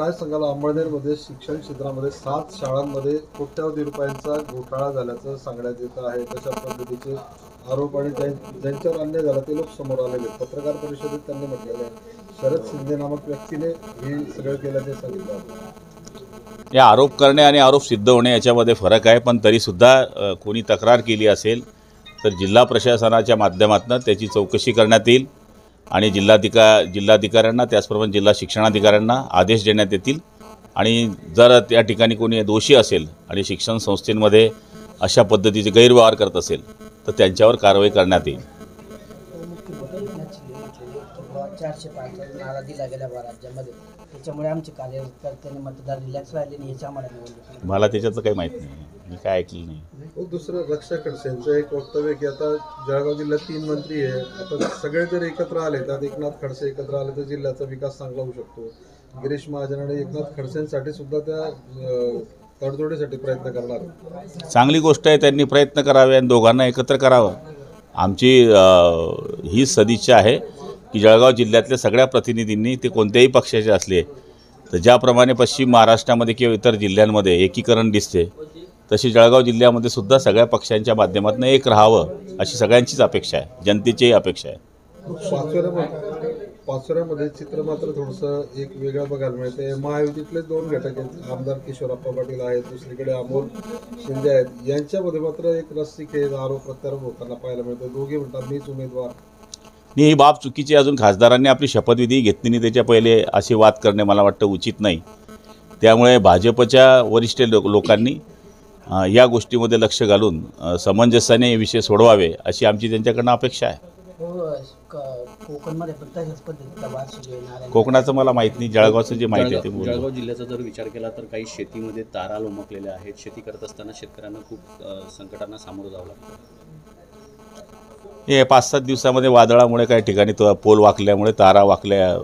काय सांगाल? अंमळनेरमध्ये शिक्षण क्षेत्रामध्ये 7 शाळांमध्ये कोट्यावधी रुपयांचा घोटाळा झाल्याचं सांगण्यात येत आहे. तशा पद्धतीचे आरोप आणि ज्यांच्यावर अन्याय झाला ते लोक समोर आलेले. पत्रकार परिषदेत त्यांनी म्हटलेलं आहे शरद शिंदे नामक व्यक्तीने हे सगळं केल्याचे सांगितलं. या आरोप करणे आणि आरोप सिद्ध होणे याच्यामध्ये फरक आहे, पण तरीसुद्धा कोणी तक्रार केली असेल तर जिल्हा प्रशासनाच्या माध्यमातून त्याची चौकशी करण्यात येईल आणि जिल्हाधिकाऱ्यांना त्याचप्रमाणे जिल्हा शिक्षणाधिकाऱ्यांना आदेश देण्यात येतील आणि जर त्या ठिकाणी कोणी दोषी असेल आणि शिक्षण संस्थेमध्ये अशा पद्धतीचे गैरव्यवहार करत असेल तर त्यांच्यावर कारवाई करण्यात येईल. 405 नारा दिला गेल्या राज्यामध्ये, त्याच्यामुळे आमचे कार्यकर्त्यांनी मतदार रिलॅक्स राहिले नाही याची आम्हाला निवडणूक. मला त्याच्याचं काही माहीत नाही, मी काय ऐकलं नाही. दुसरं रक्षा खडसेंचं एक वक्तव्य की आता जळगाव जिल्ह्यात 3 मंत्री आहे, आता सगळे जर एकत्र आले त्यात एकनाथ खडसे एकत्र आले तर जिल्ह्याचा विकास चांगला होऊ शकतो. गिरीश महाजन आणि एकनाथ खडसेंसाठी सुद्धा त्या तडजोडीसाठी प्रयत्न करणार. चांगली गोष्ट आहे, त्यांनी प्रयत्न करावे आणि दोघांना एकत्र करावं. आमची ही सदिच्छा आहे की जळगाव जिल्ह्यातल्या सगळ्या प्रतिनिधींनी ते कोणत्याही पक्षाचे असले तर ज्याप्रमाणे पश्चिम महाराष्ट्रामध्ये किंवा इतर जिल्ह्यांमध्ये एकीकरण दिसते तशी जळगाव जिल्ह्यामध्ये सुद्धा सगळ्या पक्षांच्या माध्यमातून एक राहावं अशी सगळ्यांचीच अपेक्षा आहे, जनतेचीही अपेक्षा आहे. पाचोऱ्यामध्ये चित्र मात्र थोडंसं एक वेगळं बघायला मिळते. महायुतीतले 2 घटक आहेत, आमदार किशोरप्पा पाटील आहेत, दुसरीकडे अमोल शिंदे आहेत. यांच्यामध्ये मात्र एक रस्सीखेच आरोप प्रत्यारोप होताना पाहायला मिळतो. दोघे म्हणतात मीच उमेदवार. ही बाब चुकीची. अजून खासदारांनी आपली शपथविधी घेतली नाही त्याच्या पहिले असे वाद करणे मला वाटतं उचित नाही. त्यामुळे भाजपच्या वरिष्ठ लोकांनी या गोष्टीमध्ये लक्ष घालून समंजस्याने हे विषय सोडवावे अशी आमची त्यांच्याकडनं अपेक्षा आहे. कोकणाचं मला माहीत नाही, जळगावचं जे माहिती आहे ते. जळगाव जिल्ह्याचा जर विचार केला तर काही शेतीमध्ये तारा लोमकलेल्या आहेत. शेती करत असताना शेतकऱ्यांना खूप संकटांना सामोरं जावं लागतं. हे 5-7 दिवसामध्ये वादळामुळे काही ठिकाणी तो पोल वाकल्यामुळे तारा वाकल्या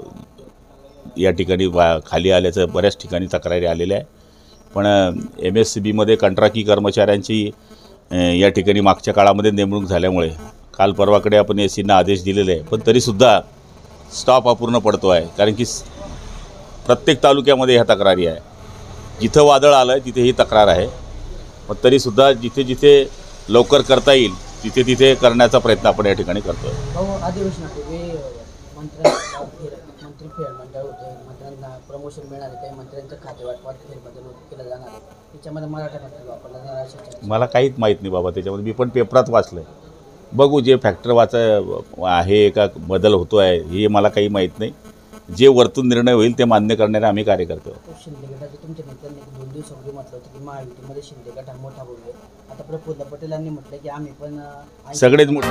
या ठिकाणी खाली आल्याचं बऱ्याच ठिकाणी तक्रारी आलेल्या आहे. पण MSCBमध्ये कंत्राटी कर्मचाऱ्यांची या ठिकाणी मागच्या काळामध्ये नेमणूक झाल्यामुळे काल परवाकडे आपण SCना आदेश दिलेले आहे, पण तरीसुद्धा स्टॉप अपूर्ण पडतो आहे. कारण की प्रत्येक तालुक्यामध्ये ह्या तक्रारी आहे. जिथं वादळ आलं आहे तिथे ही तक्रार आहे. पण तरीसुद्धा जिथे जिथे लवकर करता येईल तिथे तिथे करण्याचा प्रयत्न आपण या ठिकाणी करतो आहे. अधिवेशनापूर्वी मंत्री फेरबदल होते, मंत्र्यांना प्रमोशन मिळाले, काही मंत्र्यांचं खातेवाटपात फेरबदल केलं जाणार आहे, त्याच्यामध्ये मराठा मंत्री वापरला जाणार. मला काहीच माहीत नाही बाबा त्याच्यामध्ये. मी पण पेपरात वाचलं आहे. बघू जे फॅक्टर आहे का बदल होतो आहे हे मला काही माहीत नाही. जे वरतून निर्णय होईल ते मान्य करणारे आम्ही कार्यकर्ते आहोत. शिंदे गटाचे तुमच्या नेत्यांनी 2 दिवसापूर्वी म्हटलं होतं की महायुतीमध्ये शिंदे गट हा मोठा बोलले. आता प्रफुल्ल पटेलांनी म्हटलं की आम्ही पण सगळेच मोठे